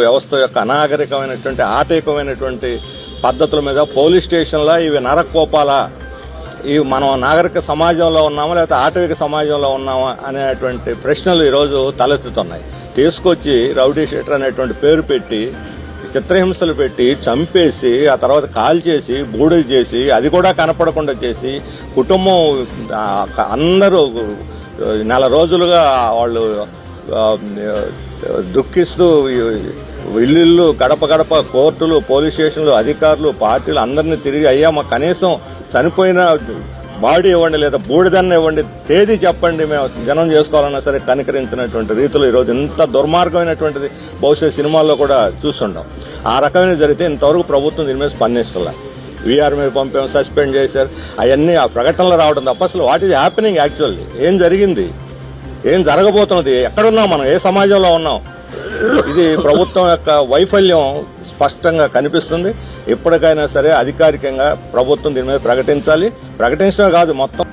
వ్యవస్థ యొక్క అనాగరికమైనటువంటి ఆటవికమైనటువంటి పద్ధతుల మీద పోలీస్ స్టేషన్లో ఇవి నరకోపాలా, ఇవి మనం నాగరిక సమాజంలో ఉన్నామా లేకపోతే ఆటవిక సమాజంలో ఉన్నామా అనేటువంటి ప్రశ్నలు ఈరోజు తలెత్తుతున్నాయి. తీసుకొచ్చి రౌడీ షీటర్ అనేటువంటి పేరు పెట్టి చిత్రహింసలు పెట్టి చంపేసి ఆ తర్వాత కాల్ చేసి బూడిద చేసి అది కూడా కనపడకుండా చేసి కుటుంబం అందరూ నెల రోజులుగా వాళ్ళు దుఃఖిస్తూ ఇల్లు గడప గడప కోర్టులు పోలీస్ స్టేషన్లు అధికారులు పార్టీలు అందరినీ తిరిగి అయ్యా మాకు కనీసం చనిపోయిన బాడీ ఇవ్వండి లేదా బూడిదన్న ఇవ్వండి, తేదీ చెప్పండి, మేము జనం చేసుకోవాలన్నా సరే కనికరించినటువంటి రీతిలో ఈరోజు ఇంత దుర్మార్గమైనటువంటిది బహుశా సినిమాల్లో కూడా చూస్తుంటాం. ఆ రకమైన జరిగితే ఇంతవరకు ప్రభుత్వం దీని మీద స్పందించాల. వీఆర్ మీద పంపాం, సస్పెండ్ చేశారు, అవన్నీ ఆ ప్రకటనలు రావడం తప్ప అసలు వాట్ ఈజ్ హ్యాపెనింగ్ యాక్చువల్లీ, ఏం జరిగింది, ఏం జరగబోతున్నది, ఎక్కడున్నాం మనం, ఏ సమాజంలో ఉన్నాం, ఇది ప్రభుత్వం యొక్క వైఫల్యం స్పష్టంగా కనిపిస్తుంది. ఎప్పటికైనా సరే అధికారికంగా ప్రభుత్వం దీని మీద ప్రకటించాలి. ప్రకటించడమే కాదు, మొత్తం